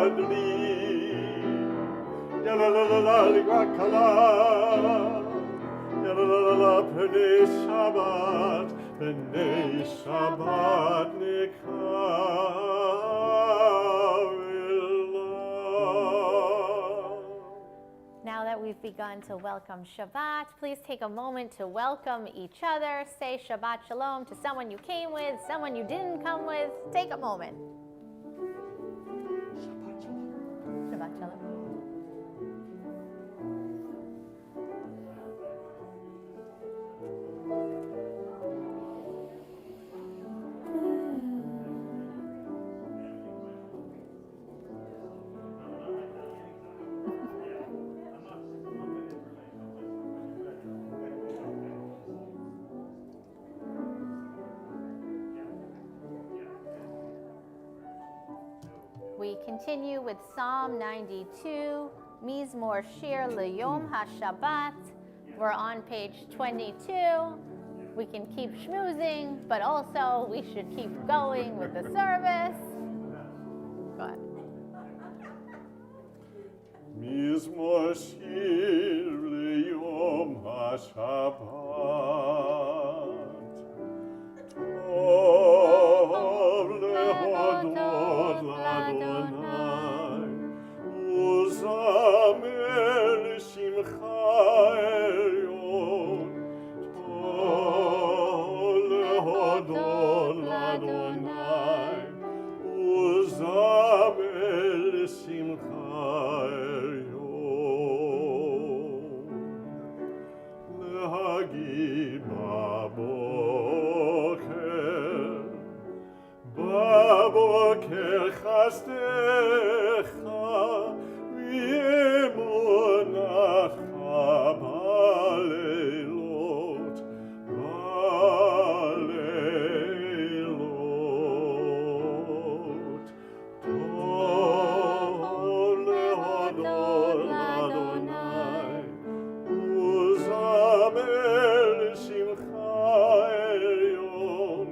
אדוני, יללה לגרקלה, יללה פני שבת Now that we've begun to welcome Shabbat, please take a moment to welcome each other. Say Shabbat Shalom to someone you came with, someone you didn't come with. Take a moment. Shabbat Shalom. We continue with Psalm 92, Mizmor Shir L'Yom HaShabbat. We're on page 22. We can keep schmoozing, but also we should keep going with the service. Go ahead. Mizmor Shir L'Yom HaShabbat. Tov lehodot l'Adonai, uzamer shimcha elyon. Tov lehodot l'Adonai, uzamer shimcha elyon. Lehagid בבוקר חסדך ואמונתך בלילות, בלילות. טוב להודות לאדוני וזמר לשמך עליון.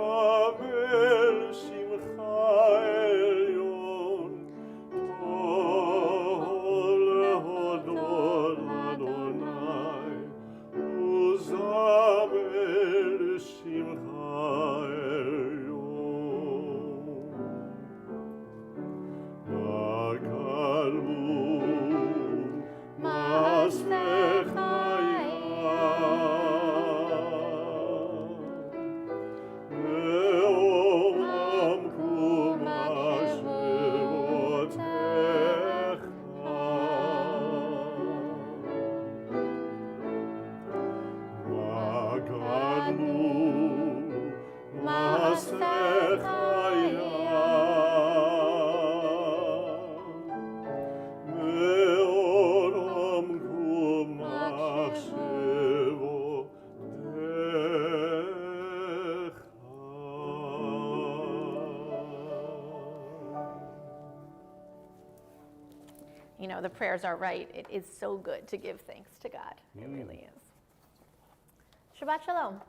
Uzamer shimcha elyon. you know, the prayers are right. It is so good to give thanks to God. It really is. Shabbat Shalom.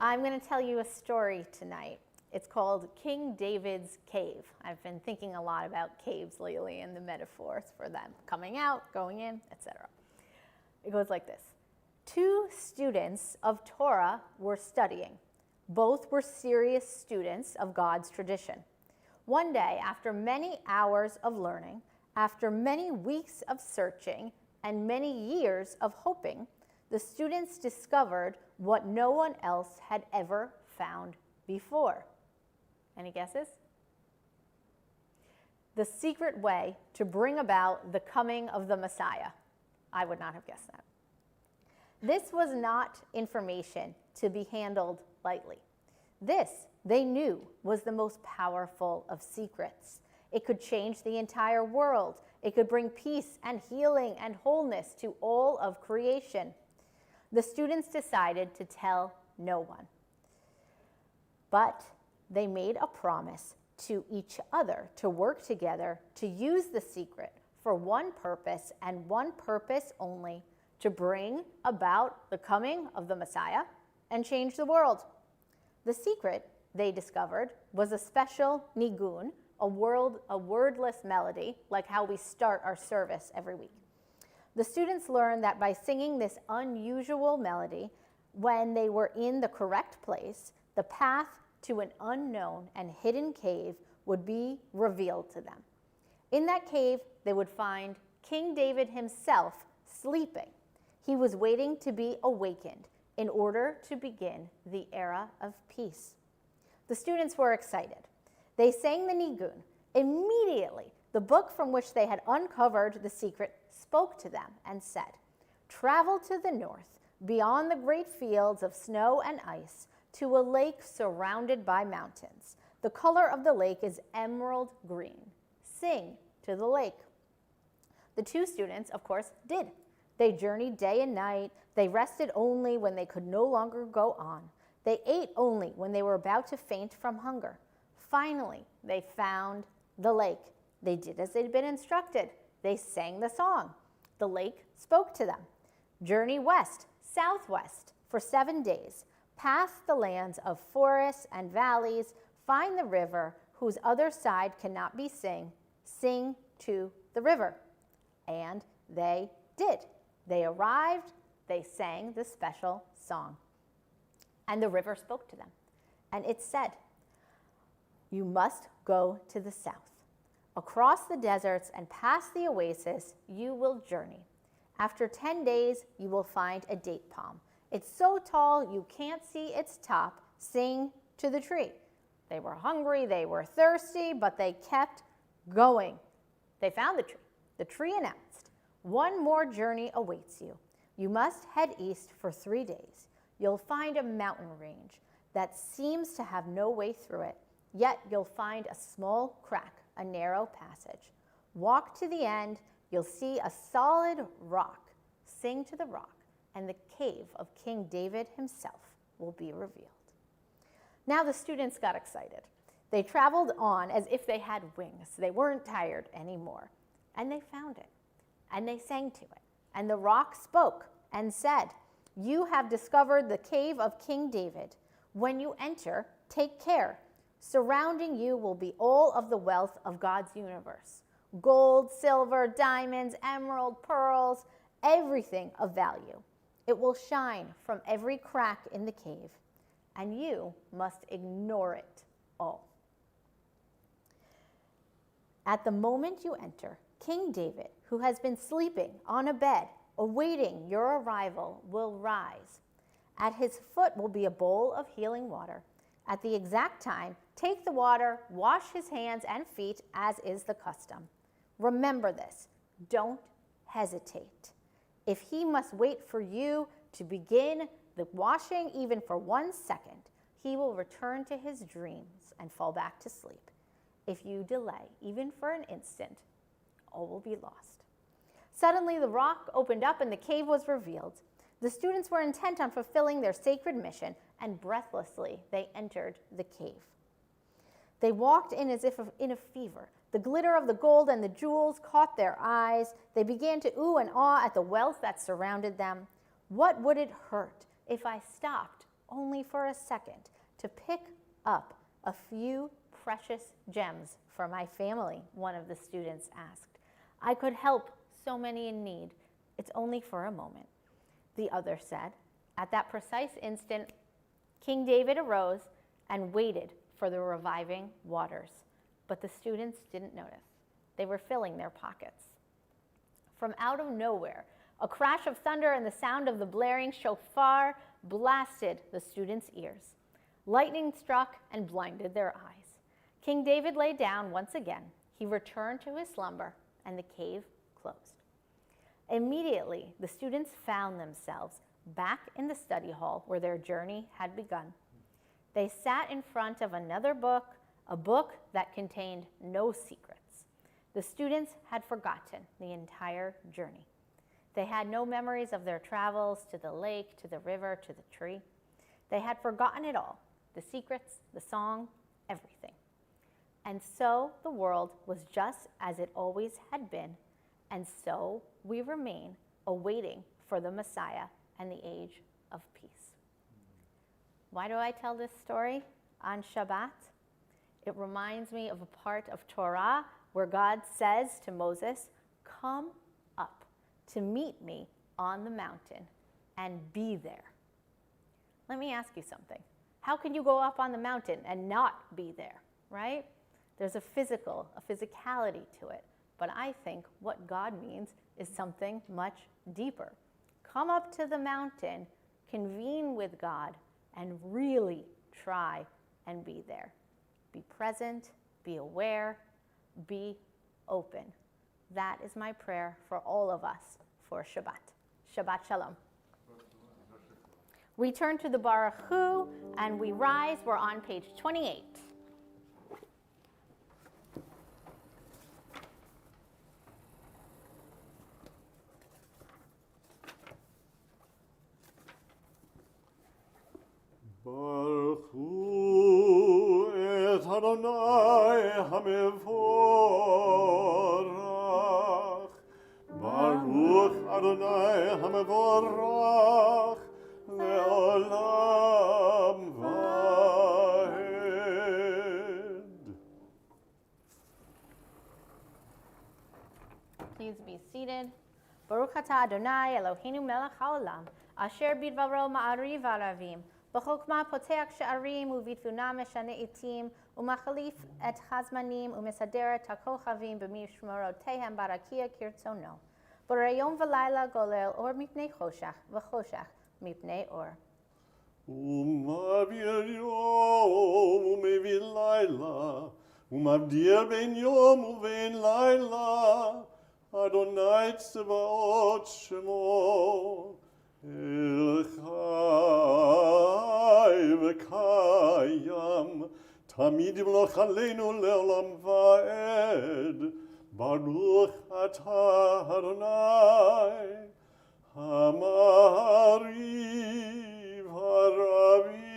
I'm going to tell you a story tonight. It's called King David's Cave. I've been thinking a lot about caves lately and the metaphors for them coming out, going in, etc. It goes like this. 2 students of Torah were studying. Both were serious students of God's tradition. One day, after many hours of learning, after many weeks of searching, and many years of hoping, the students discovered what no one else had ever found before. Any guesses? The secret way to bring about the coming of the Messiah. I would not have guessed that. This was not information to be handled lightly. This, they knew, was the most powerful of secrets. It could change the entire world. It could bring peace and healing and wholeness to all of creation. The students decided to tell no one. But they made a promise to each other to work together to use the secret for one purpose and one purpose only, to bring about the coming of the Messiah and change the world. The secret, they discovered, was a special nigun, a wordless melody, like how we start our service every week. The students learned that by singing this unusual melody, when they were in the correct place, the path to an unknown and hidden cave would be revealed to them. In that cave, they would find King David himself sleeping. He was waiting to be awakened in order to begin the era of peace. The students were excited. They sang the nigun. Immediately, the book from which they had uncovered the secret spoke to them and said, "Travel to the north, beyond the great fields of snow and ice, to a lake surrounded by mountains. The color of the lake is emerald green. Sing to the lake." The 2 students, of course, did. They journeyed day and night. They rested only when they could no longer go on. They ate only when they were about to faint from hunger. Finally, they found the lake. They did as they'd been instructed. They sang the song. The lake spoke to them. Journey west, southwest for 7 days. Pass the lands of forests and valleys. Find the river whose other side cannot be seen. Sing to the river. And they did. They arrived. They sang the special song. And the river spoke to them. And it said, "You must go to the south. Across the deserts and past the oasis, you will journey. After 10 days, you will find a date palm. It's so tall you can't see its top. Sing to the tree." They were hungry, they were thirsty, but they kept going. They found the tree. The tree announced, "One more journey awaits you. You must head east for 3 days. You'll find a mountain range that seems to have no way through it, yet you'll find a small crack, a narrow passage. Walk to the end, you'll see a solid rock. Sing to the rock, and the cave of King David himself will be revealed." Now the students got excited. They traveled on as if they had wings. They weren't tired anymore. And they found it, and they sang to it. And the rock spoke and said, "You have discovered the cave of King David. When you enter, take care. Surrounding you will be all of the wealth of God's universe. Gold, silver, diamonds, emerald, pearls, everything of value. It will shine from every crack in the cave, and you must ignore it all. At the moment you enter, King David, who has been sleeping on a bed, awaiting your arrival, will rise. At his foot will be a bowl of healing water. At the exact time, take the water, wash his hands and feet, as is the custom. Remember this. Don't hesitate. If he must wait for you to begin the washing even for 1 second, he will return to his dreams and fall back to sleep. If you delay even for an instant, all will be lost." Suddenly the rock opened up and the cave was revealed. The students were intent on fulfilling their sacred mission, and breathlessly they entered the cave. They walked in as if in a fever. The glitter of the gold and the jewels caught their eyes. They began to ooh and ah at the wealth that surrounded them. What would it hurt if I stopped only for a second to pick up a few precious gems for my family? One of the students asked. I could help so many in need. It's only for a moment, the other said. At that precise instant, King David arose and waited for the reviving waters. But the students didn't notice. They were filling their pockets. From out of nowhere, a crash of thunder and the sound of the blaring shofar blasted the students' ears. Lightning struck and blinded their eyes. King David lay down once again. He returned to his slumber, and the cave closed. Immediately, the students found themselves back in the study hall where their journey had begun. They sat in front of another book, a book that contained no secrets. The students had forgotten the entire journey. They had no memories of their travels to the lake, to the river, to the tree. They had forgotten it all, the secrets, the song, everything. And so the world was just as it always had been, and so we remain awaiting for the Messiah and the age of peace. Why do I tell this story on Shabbat? It reminds me of a part of Torah where God says to Moses, "Come up to meet me on the mountain and be there." Let me ask you something. How can you go up on the mountain and not be there, right? There's a physicality to it. But I think what God means is something much deeper. Come up to the mountain, convene with God, and really try and be there. Be present, be aware, be open. That is my prayer for all of us for Shabbat. Shabbat Shalom. We turn to the Baruch Hu and we rise. We're on page 28. Baruch Hu et Adonai HaMevorach. Baruch Adonai HaMevorach le'olam va'ed. Please be seated. Baruch atah Adonai Eloheinu melech haolam, asher bidvaro ma'ariv aravim. בחוכמה פותח שערים ובתבונה משנה עתים ומחליף את הזמנים ומסדר את הכוכבים במשמרותיהם ברקיע כרצונו. בורא יום ולילה גולל אור מפני חושך וחושך מפני אור. ומעביר יום ומביא לילה ומבדיר בין יום ובין לילה אדוני צבאות שמו אל חי וקיים תמיד ימלוך עלינו לעולם ועד ברוך אתה אדוני המעריב הרבים.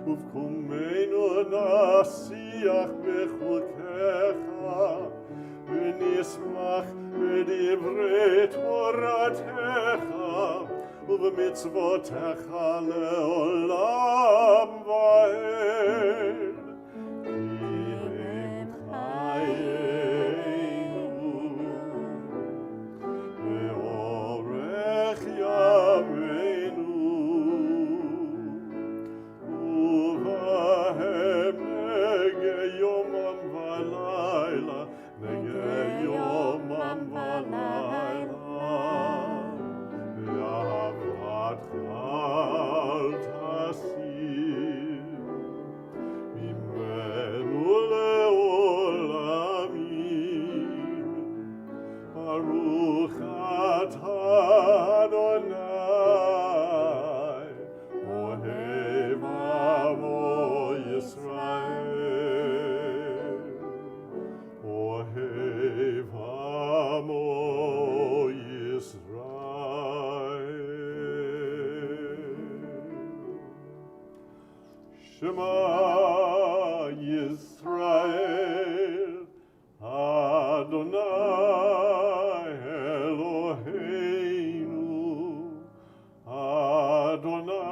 ובקומנו נשיח בחוקיך ונשמח בדברי תורתך ובמצוותיך לעולם ועד. כי הם חיינו ואורך ימינו, ובהם נגע יומם ולילה, נגע יומם ולילה. ואהבתך אל תסיר ממנו לעולמים. ברוך אתה אדוני, אוהב עמו ישראל, אוהב עמו ישראל. Shema Yisrael, Adonai Eloheinu, Adonai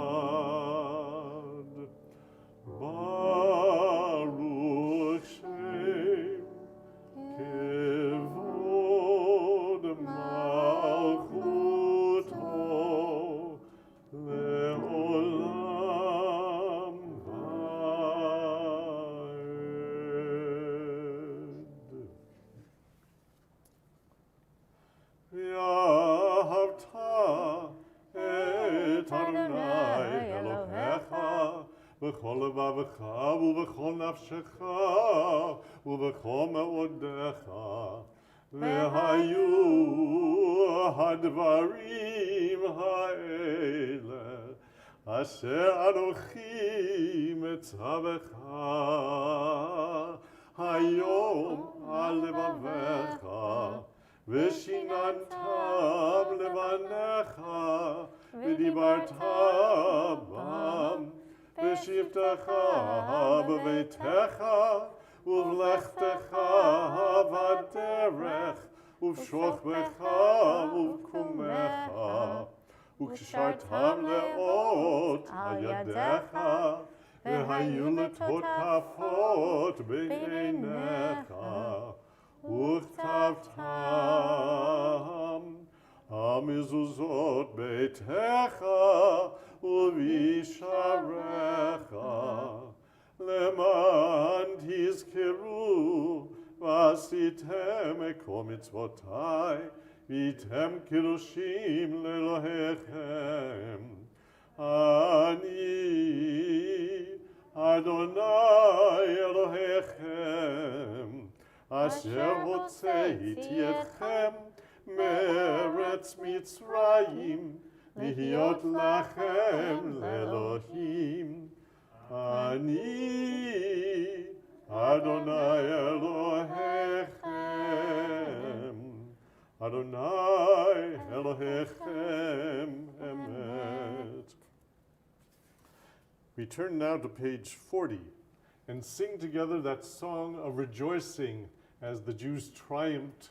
Echad. Baruch Shem Kevod Malchuto Le'olam Va'ed. ואהבת את אדוני אלוהיך בכל לבבך ובכל נפשך ובכל מאודיך. והיו הדברים האלה אשר אנוכי מצווך היום על לבביך, ושיננתם לבניך, ודיברת בם, בשבתך בביתך, ובלכתך בדרך, ובשוכבך ובקומך, וקשרתם לאות על ידיך, והיו לטוטפות בעיניך, וכתבתם המזוזות ביתך ובשעריך, למען תזכרו ועשיתם כל מצוותי, והייתם קדושים לאלוהיכם. אני אדוני אלוהיכם, אשר הוצאתי אתכם מארץ מצרים, להיות לכם לאלוהים. אני אדוני אלוהיכם, אדוני אלוהיכם אמת. We turn now to page 40 and sing together that song of rejoicing as the Jews triumphed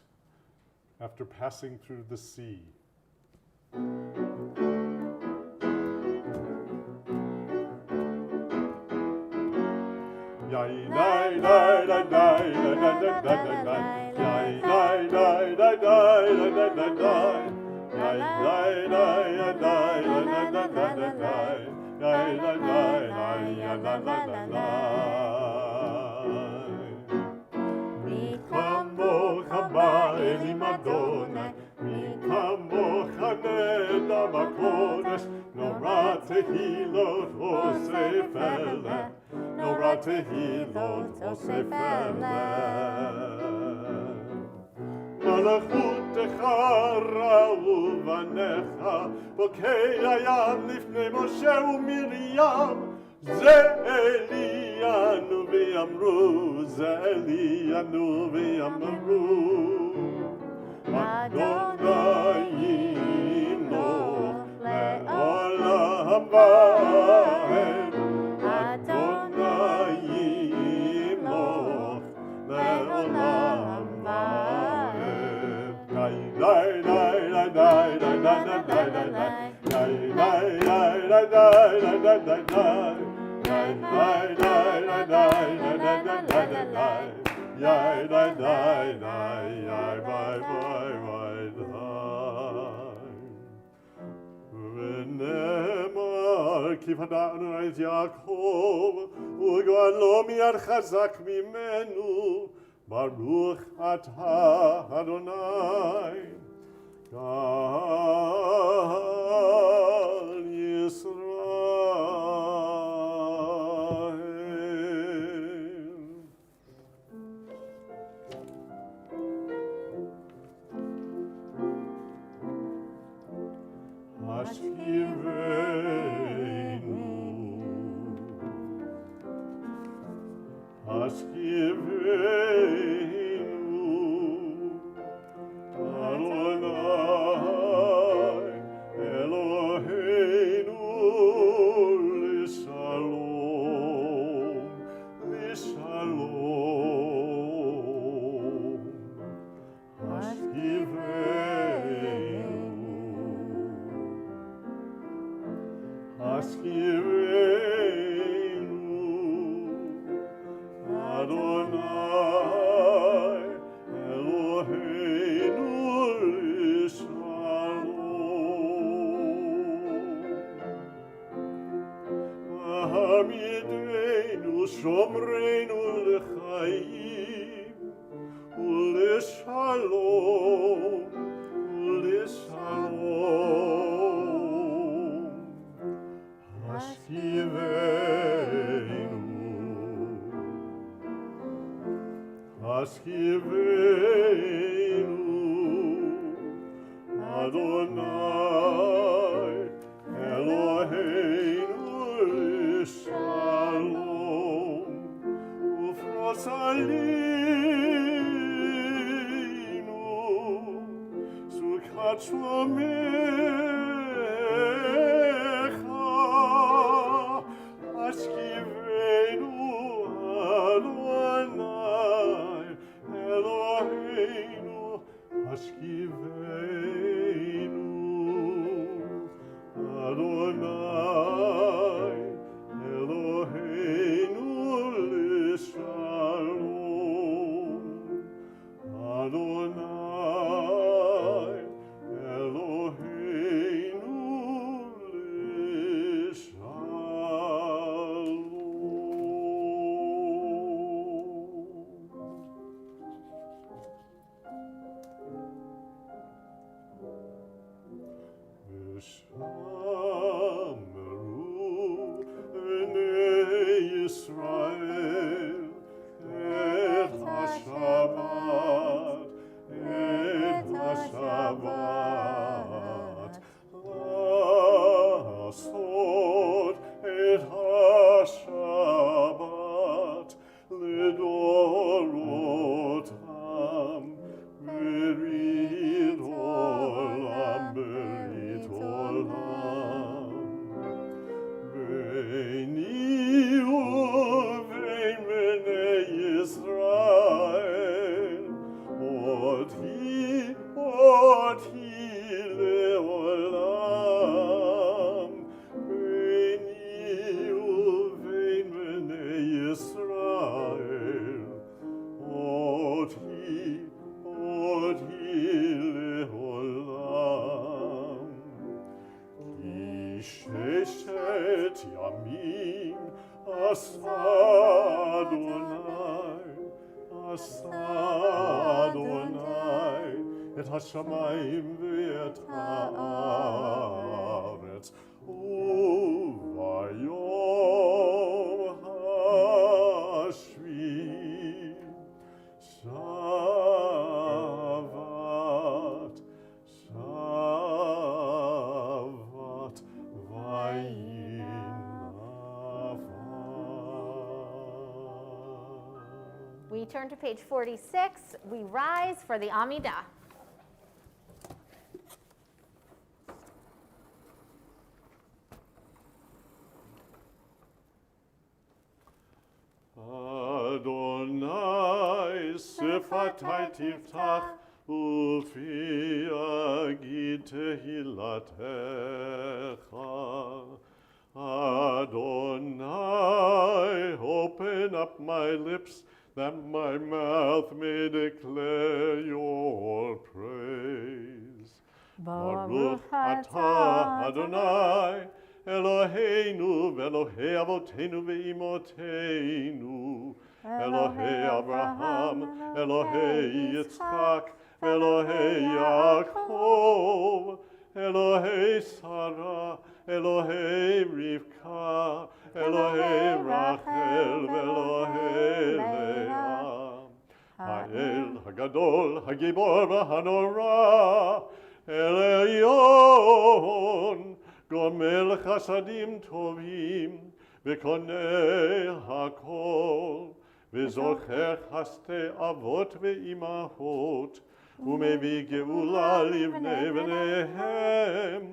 after passing through the sea. נורא תהילות אוספלה. מלכותך ראו בניך, בוקי הים לפני משה ומרים. זה אלינו ויאמרו, זה אלינו ויאמרו. אדוני ימלוך לעולם ועד. Light ונאמר כי פדענו את יעקב וגואלו מיד חזק ממנו ברוך אתה אדוני גאל ישראל. השכיבנו, אדוני אלוהינו לשלום, לשלום. השכיבנו, Adonai Eloheinu Lishalom. Hamidenu Shomreinu L'chaim U'Lishalom, U'Lishalom. Hashkivenu, Hashkivenu, Adonai Eloheinu Lishalom. Ufrosalinu Sukat Shlomecha Hashkivenu Adonai Eloheinu Hashkivenu Adonai Eloheinu Lishalom. Adonai Eloheinu V'shameru b'nei Yisrael et HaShabbat, לעשות את השבת לדורותם ברית עולם, ברית עולם. ביני ובין בני ישראל אותי לעולם. ביני ובין בני ישראל אותי לעולם. כי ששת ימים עשה אדוני את השמיים ואת הארץ, וביום השביעי שבת וינפל. We turn to page 46. We rise for the Amidah. Adonai Sifatai Tiftach Ufi Agit Tehilatecha up my lips, that my mouth may declare your praise. Baruch atah Adonai, Eloheinu v'Elohei avotenu ve'imotenu, Elohei Abraham, Elohei Yitzchak, Elohei Yaakov, Elohei Sarah, Elohei Rivka, Elohei Rachel, Elohei Leah. Ha'el Hagadol, Hagibor v'Hanora, Elyon, Gomel Chasadim Tovim, V'konei Hakol, V'zocher Chaste Avot ve'imahot, U'mevi Geula livnei v'nehem,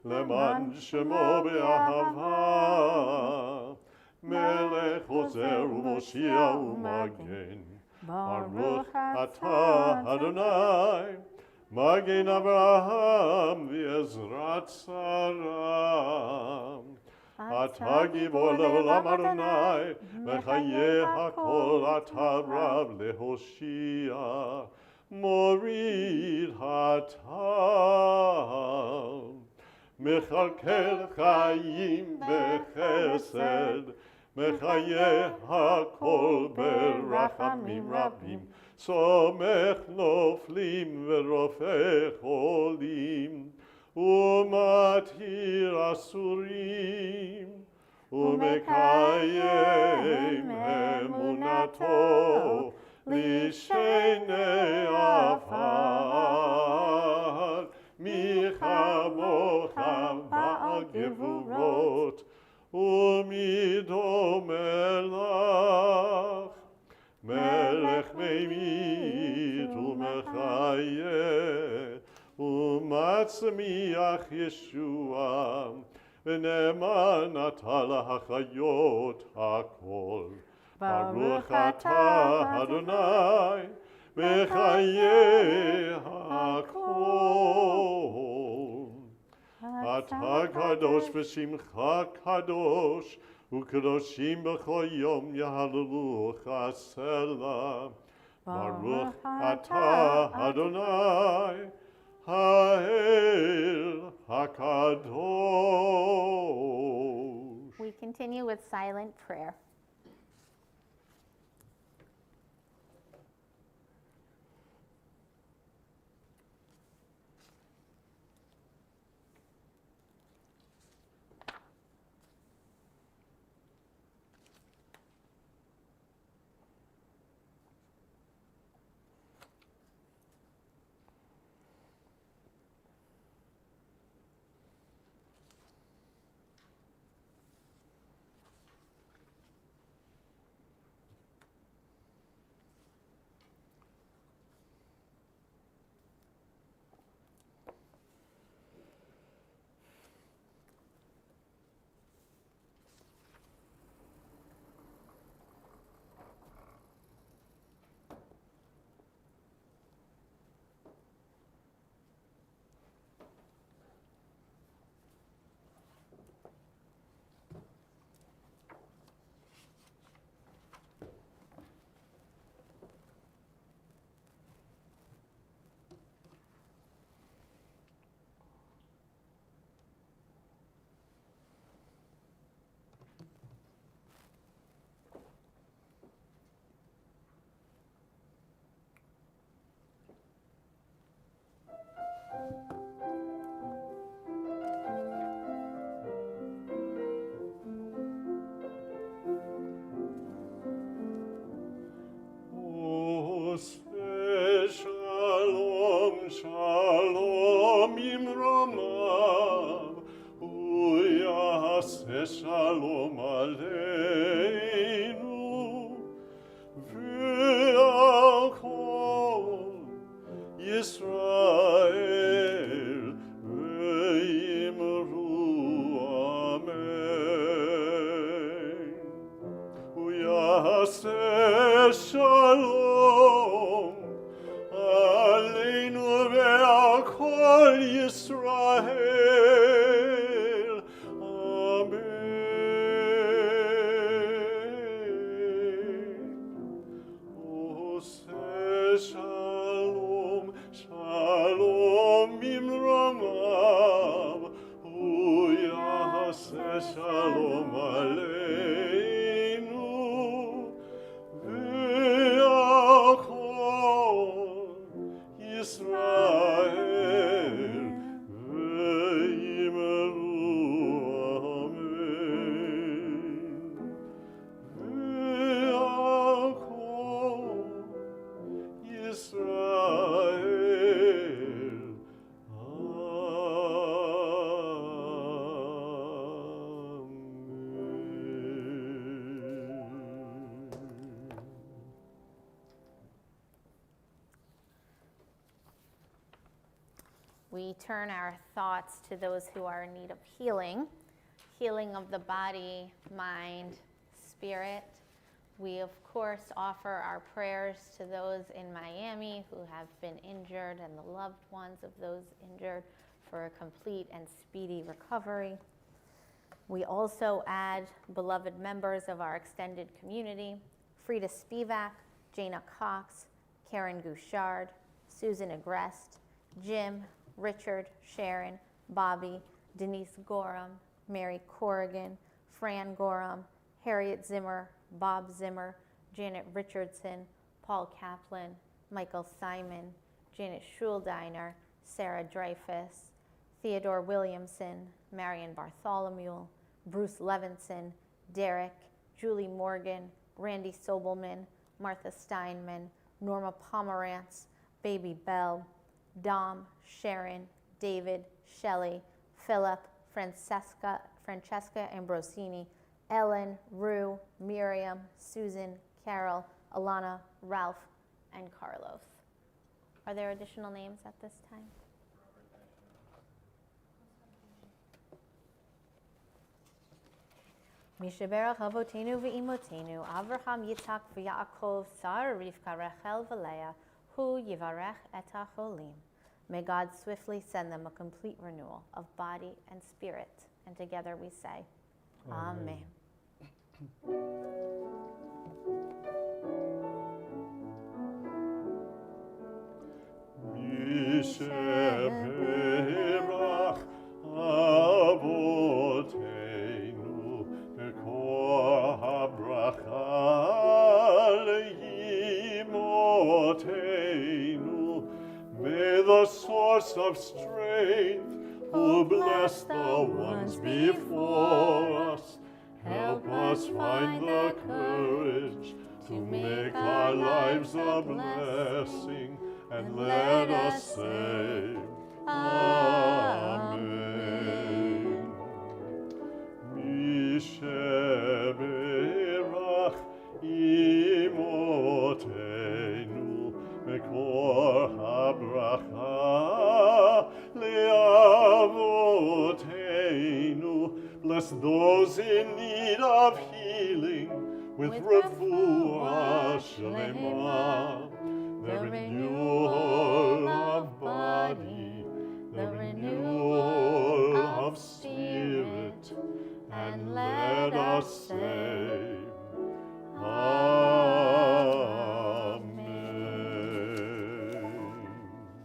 Leman Shemo be'ahava, Melech Ozer u'Moshia u'Magen. Baruch atah Adonai, Magen Avraham v'Ezrat Sarah. Atah Givor le'olam Adonai, Mechayeh hakol atah Rav lehoshia, Morid hatam. Mechalkel chayim bechesed, Mechayeh hakol berachamim rabim, Somech noflim v'rofeh cholim, Umatir asurim, Umekayem emunato, Lishenei afar, Michamocha ba'al gevurot, Umido melach, Melech meimit umechayeh, Umatzmiach Yeshua, V'ne'eman natan lahachayot hakol. Baruch atah Adonai, Mechayeh hakol. Atah kadosh v'shimcha kadosh, U'kadoshim b'chol yom yahalelucha selah. Baruch atah Adonai, Ha'el HaKadosh. We continue with silent prayer. Shalom, shalom imromav, uyaseh shalom aleinu, v'al kol Yisrael, v'yimru amen. Uyaseh shalom aleinu ve'al kol Yisrael. Amen. ושלום עלינו ועל כל ישראל ואמרו אמן. ועל כל ישראל We turn our thoughts to those who are in need of healing, healing of the body, mind, spirit. We, of course, offer our prayers to those in Miami who have been injured and the loved ones of those injured for a complete and speedy recovery. We also add beloved members of our extended community, Frida Spivak, Jana Cox, Karen Gouchard, Susan Agrest, Jim, Richard, Sharon, Bobby, Denise Gorham, Mary Corrigan, Fran Gorham, Harriet Zimmer, Bob Zimmer, Janet Richardson, Paul Kaplan, Michael Simon, Janet Schuldiner, Sarah Dreyfus, Theodore Williamson, Marion Bartholomew, Bruce Levinson, Derek, Julie Morgan, Randy Sobelman, Martha Steinman, Norma Pomerantz, Baby Bell, Dom, Sharon, David, Shelley, Philip, Francesca Ambrosini, Ellen, Rue, Miriam, Susan, Carol, Alana, Ralph, and Carlos. Are there additional names at this time? Mishaberach Avotenu ve'imotenu, Avraham, Yitzhak, ve'Yaakov, Sarah, Rivka, Rachel, ve'Leah, Hu yivarech et hacholim. May God swiftly send them a complete renewal of body and spirit. And together we say, Amen. Mishaberach Avotenu Mekor habracha le'imotenu. May the source of strength, who bless the ones before us, help us find the courage to make our lives a blessing, and let us say, Amen. Mishaberach imotenu mekor habracha le'avotenu. Bless those in need of healing with refuah shlema, the renewal of body, the renewal of spirit, and let us say, Amen.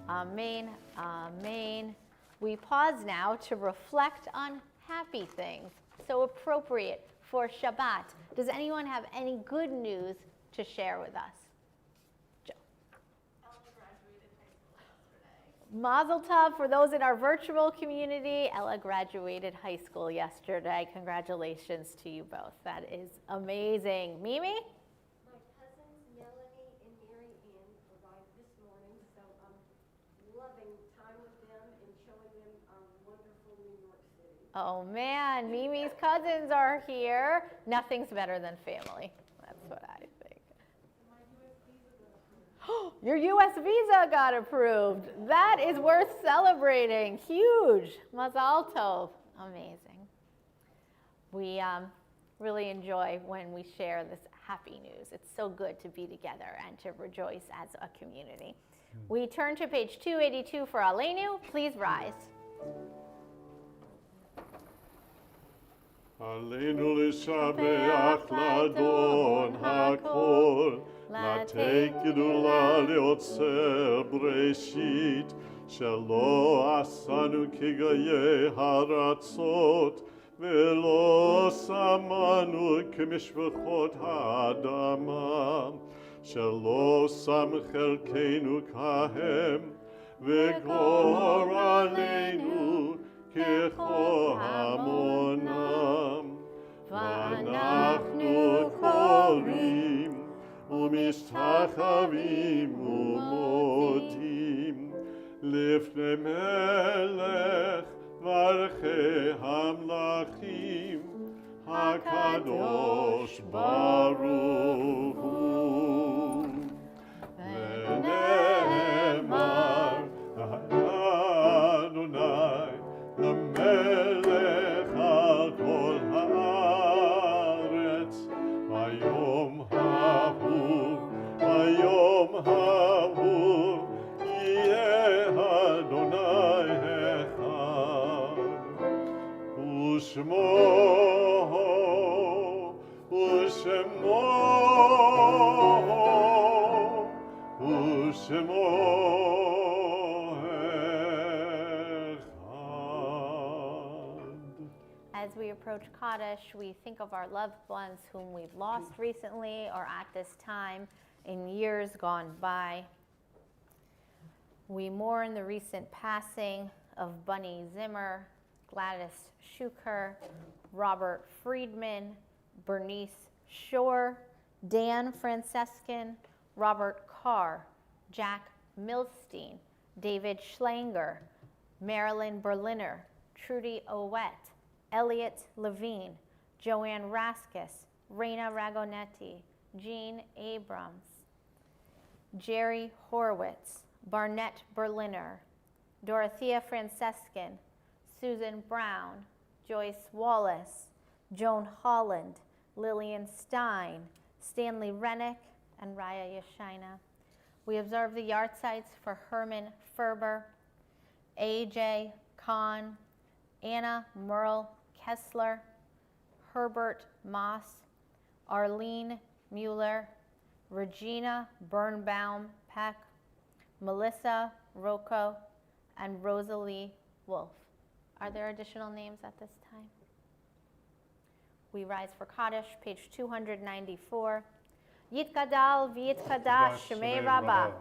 Amen, amen. We pause now to reflect on happy things, so appropriate for Shabbat. Does anyone have any good news to share with us? Joe. Ella graduated high school yesterday. Mazel tov for those in our virtual community. Ella graduated high school yesterday. Congratulations to you both. That is amazing. Mimi? My cousins Melanie and Mary Ann arrived this morning, so I'm loving time with them and showing them our wonderful New York City. Oh man, Mimi's cousins are here. Nothing's better than family. That's what I think. My U.S. visa got approved. Your U.S. visa got approved. That is worth celebrating. Huge. Mazal tov. Amazing. We really enjoy when we share this happy news. It's so good to be together and to rejoice as a community. We turn to page 282 for Aleinu. Please rise. Aleinu l'shabeach l'Adon hakol, לתת גדולה ליוצר בראשית, שלא עשנו כגויי הרצות, ולא כמשפחות האדמה, שלא שם חלקנו כהם, וגורלנו ככל המונם. ואנחנו קוראים ומשתחווים ומודים לפני מלך מלכי המלכים, הקדוש ברוך הוא. ונאמר אדוני למלך על כל הארץ, ביום ההוא יהיה אדוני אחד, ושמו As we approach Kaddish, we think of our loved ones whom we've lost recently or at this time in years gone by. We mourn the recent passing of Bunny Zimmer, Gladys Schuker, Robert Friedman, Bernice Shore, Dan Francescan, Robert Carr, Jack Milstein, David Schlanger, Marilyn Berliner, Trudy Owett, Elliot Levine, Joanne Raskus, Raina Ragonetti, Jean Abrams, Jerry Horowitz, Barnett Berliner, Dorothea Francescan, Susan Brown, Joyce Wallace, Joan Holland, Lillian Stein, Stanley Rennick, and Raya Yashina. We observe the yahrzeits for Herman Ferber, A.J. Kahn, Anna Merle Kessler, Herbert Moss, Arlene Mueller, Regina Birnbaum Peck, Melissa Rocco, and Rosalie Wolf. Are there additional names at this time? We rise for Kaddish, page 294. Yitgadal v'yitkadash shemei Rabbah,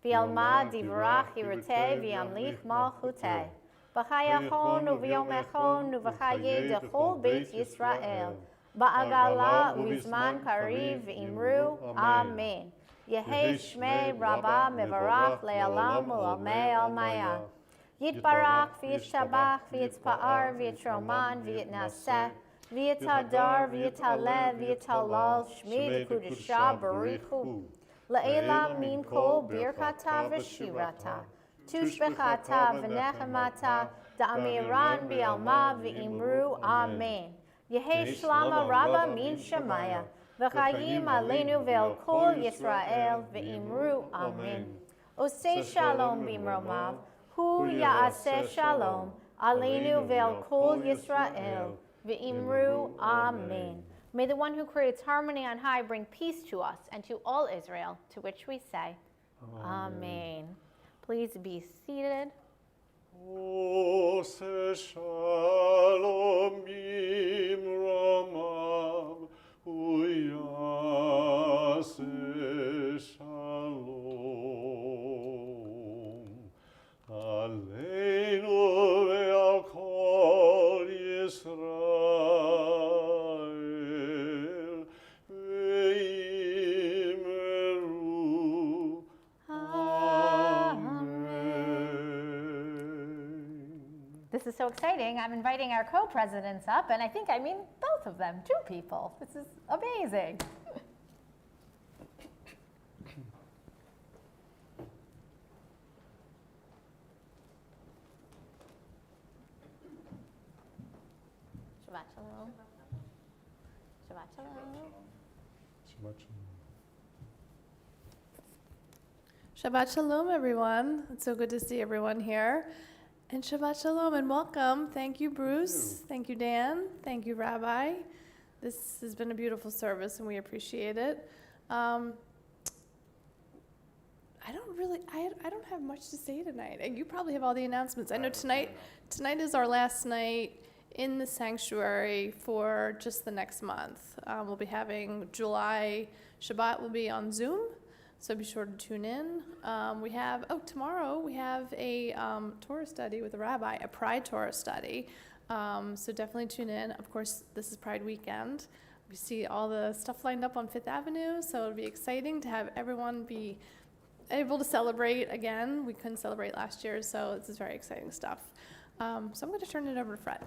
v'yalma divrach yiruteh v'yamlich malchuteh, v'chayachon u'v'yomechon u'v'chayeh dechol beit Yisrael, ba'agala u'vizman kariv v'imru, Amen. Yehei shmei Rabbah mevarach le'alam u'lamei almaya. Yitbarach v'yishabach v'yitzpa'ar v'yitroman v'yitnaseh, v'yitadar v'yitaleh v'yitalal shmei l'kudusha barichu. Le'elam min kol birkata v'shirata, tushbechata v'nechemata, da'amiran b'yalma v'imru, Amen. Yehei shlama rabba min shemaya, v'chayim aleinu ve'al kol Yisrael v'imru, Amen. Osei shalom b'imromav, hu ya'aseh shalom, aleinu ve'al kol Yisrael v'imru, Amen. May the one who creates harmony on high bring peace to us and to all Israel, to which we say, Amen. Please be seated. Oseh shalom b'imromav, hu ya'aseh shalom, aleinu ve'al kol Yisrael v'imru, Amen. This is so exciting. I'm inviting our co-presidents up, and I think I mean both of them, 2 people. This is amazing. Shabbat shalom. Shabbat shalom. Shabbat Shalom, everyone. It's so good to see everyone here. And Shabbat Shalom and welcome. Thank you, Bruce. Thank you, Dan. Thank you, Rabbi. This has been a beautiful service and we appreciate it. I don't have much to say tonight. And you probably have all the announcements. I know tonight is our last night in the sanctuary for just the next month. We'll be having July Shabbat will be on Zoom, so be sure to tune in. Tomorrow we have a Torah study with a rabbi, a Pride Torah study. So definitely tune in. Of course, this is Pride weekend. We see all the stuff lined up on Fifth Avenue, so it'll be exciting to have everyone be able to celebrate again. We couldn't celebrate last year, so this is very exciting stuff. So I'm going to turn it over to Fred.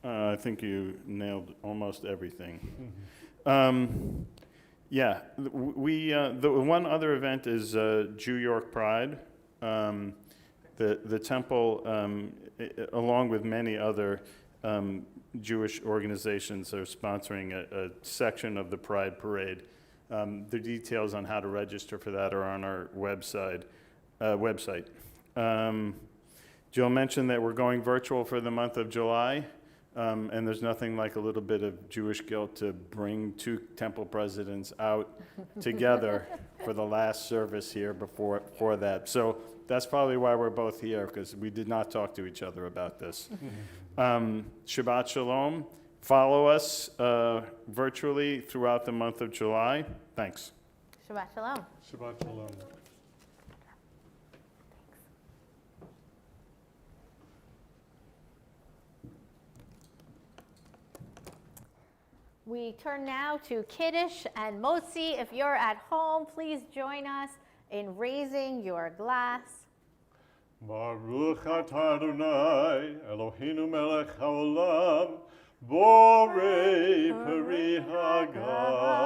I think you nailed almost everything. Yeah, the one other event is Jew York Pride. The temple, along with many other Jewish organizations, are sponsoring a section of the Pride Parade. The details on how to register for that are on our website. Jill mentioned that we're going virtual for the month of July, and there's nothing like a little bit of Jewish guilt to bring two temple presidents out together for the last service here before that. So that's probably why we're both here, because we did not talk to each other about this. Shabbat Shalom. Follow us virtually throughout the month of July. Thanks. Shabbat Shalom. Shabbat Shalom. We turn now to Kiddush and Motzi. If you're at home, please join us in raising your glass. Baruch atah Adonai, Eloheinu melech haolam, borei peri hagafen.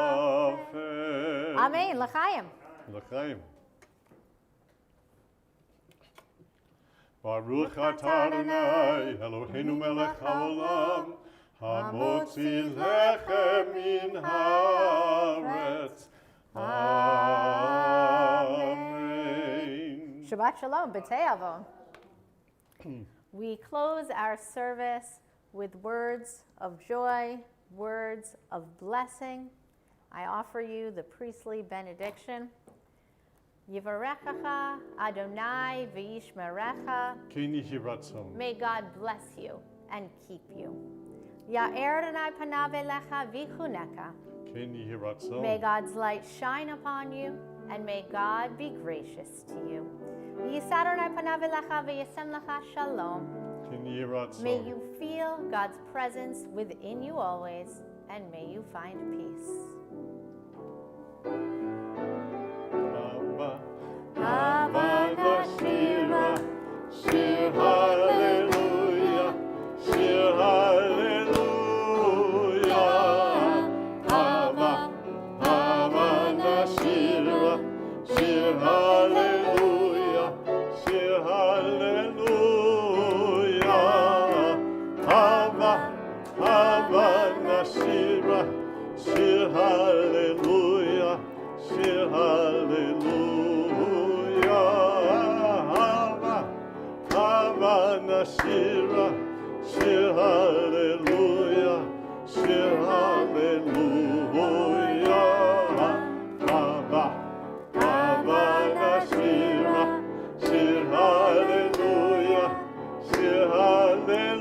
Amen. L'chaim. L'chaim. Baruch atah Adonai, Eloheinu melech haolam, hamotzi lechem min haaretz. Amen. Shabbat Shalom. B'tei avon. We close our service with words of joy, words of blessing. I offer you the priestly benediction. Yivarechacha Adonai v'yishmerecha. Ken yehi ratzon. May God bless you and keep you. Ya'er Adonai panav elecha v'chuneka. Ken yehi ratzon. May God's light shine upon you, and may God be gracious to you. Yisar Adonai panav elecha v'yasem lecha shalom. Ken yehi ratzon. May you feel God's presence within you always, and may you find peace. Hava nashira, shir hallelujah, shir hallelujah. Hava nashira, shir hallelujah, shir hallelujah. Hava nashira, shir hallelujah, shir hallelujah. Nashira, shir hallelujah, shir hallelujah. Hava nashira, shir hallelujah, shir hallelujah.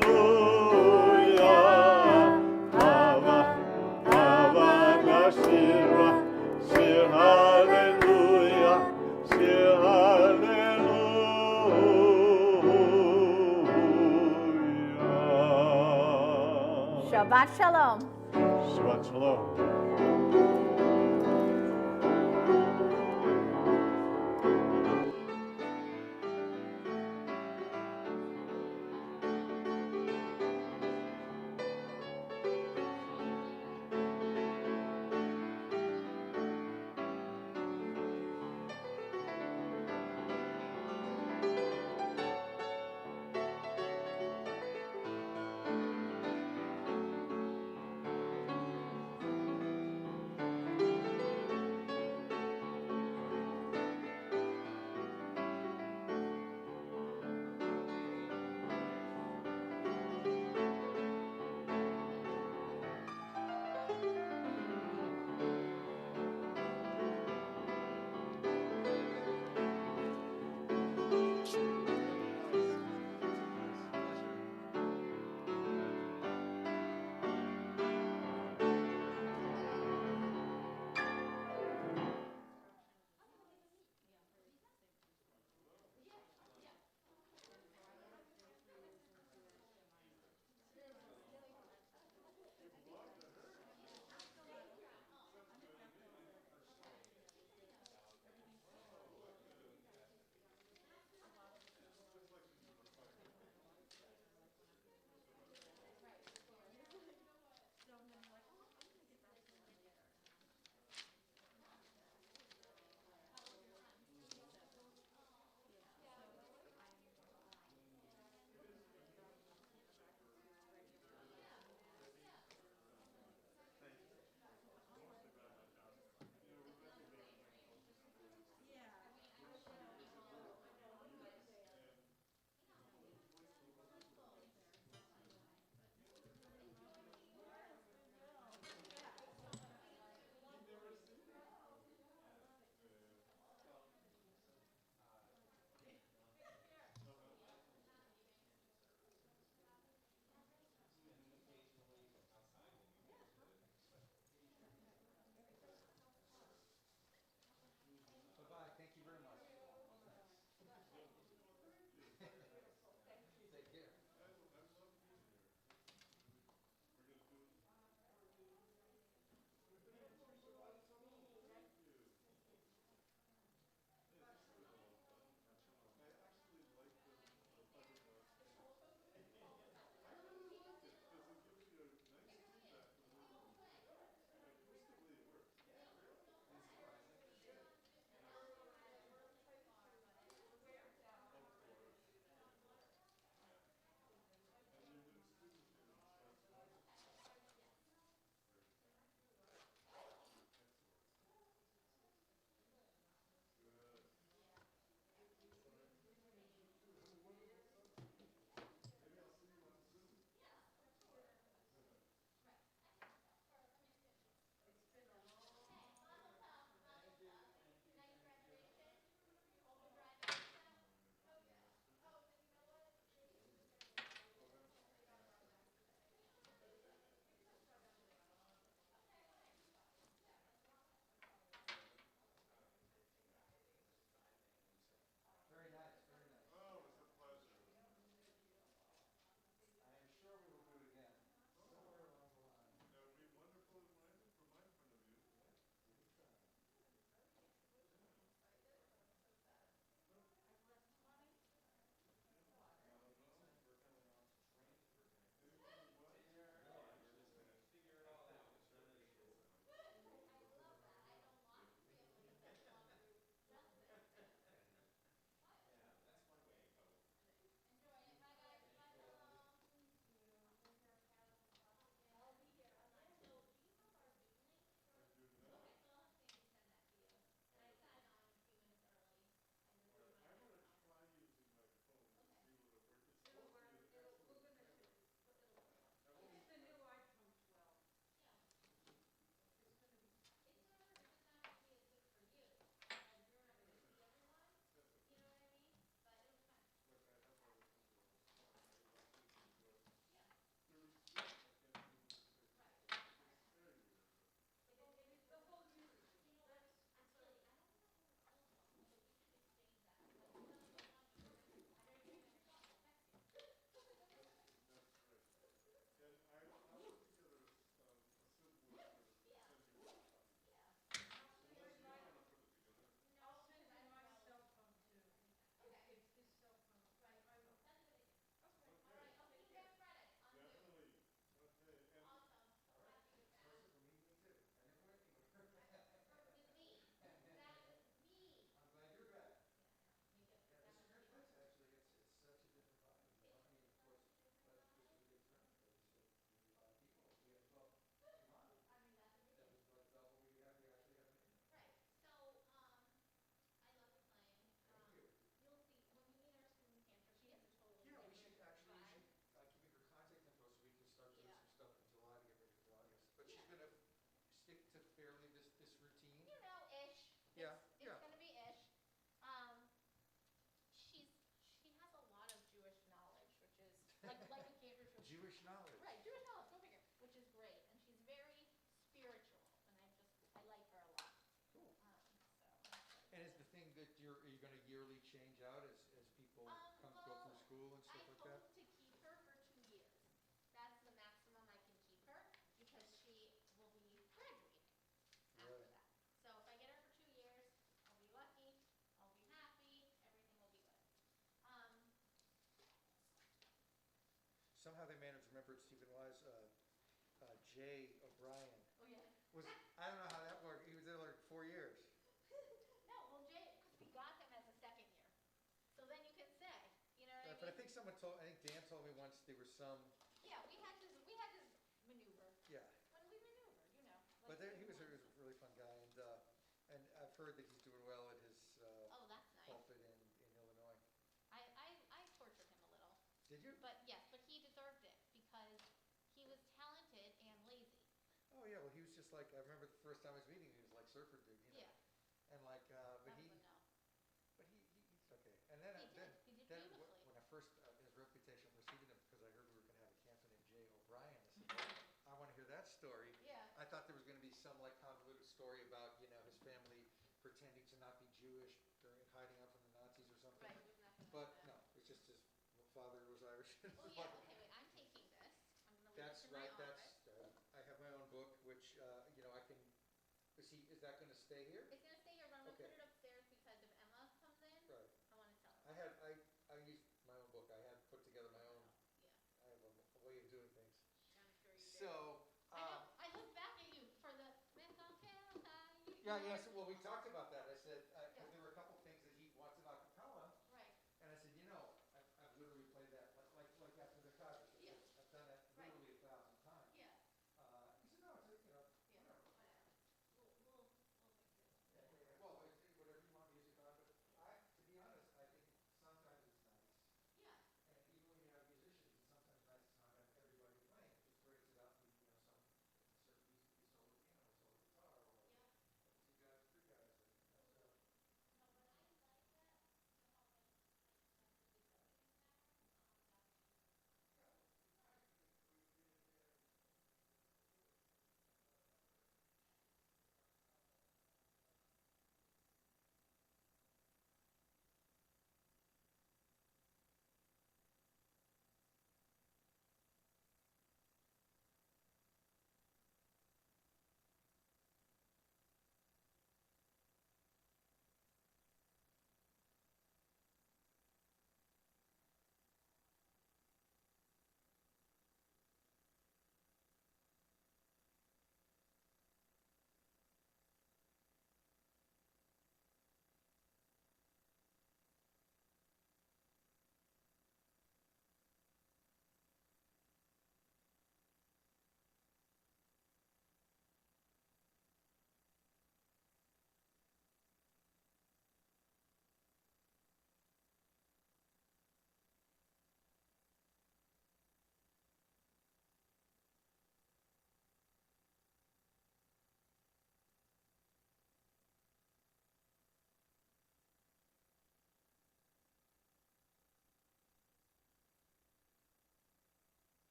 Hava nashira, shir hallelujah, shir hallelujah. Shabbat Shalom. Shabbat Shalom. Jewish knowledge. Right, Jewish knowledge, go figure, which is great, and she's very spiritual, and I like her a lot. Cool. So. And is the thing that are you gonna yearly change out as people go Well, through school and stuff like I that? hope to keep her for 2 years. That's the maximum I can keep her, because she will be graduating after Right. that. So if I get her for 2 years, I'll be lucky, I'll be happy, everything will be good. Somehow they managed to remember Stephen Wise, Jay O'Brien. Oh, yeah. I don't know how that worked. He was there like 4 years. No, well, Jay, because we got him as a second year. So then you can say, you know what I mean? But I think Dan told me once there was some, Yeah, we had to maneuver. yeah. When we maneuver, you know. But like he was a once. really fun guy, and I've heard that he's doing well at his Oh, that's nice. pulpit in Illinois. I tortured him a little. Did you? But yes, but he deserved it because he was talented and lazy. Oh yeah, well he was just like, I remember the first time I was meeting him, he was like surfer dude, you know. Yeah. And like, but That's he, a no. he's okay. And then, He did then beautifully. when I first, his reputation preceded him, because I heard we were gonna have a camp named Jay O'Brien, I said, oh, I wanna hear that story. Yeah. I thought there was gonna be some like convoluted story about, you know, his family pretending to not be Jewish during hiding out from the Nazis or something. Right, it was nothing But like that. no, it's just his father was Irish. Oh, yeah, okay, wait, I'm taking this. I'm gonna leave That's this in my right, office. I have my own book, which, you know, I can, is that gonna stay here? It's gonna stay here, but I'm gonna Okay. put it upstairs because if Emma comes in, Right. I wanna tell her. I used my own book, I had put together my own, Yeah, I have a way of doing things. I'm sure you do. So, I know, I look back at you for the Smith Hotel. yeah, so, well, we talked about that, I said,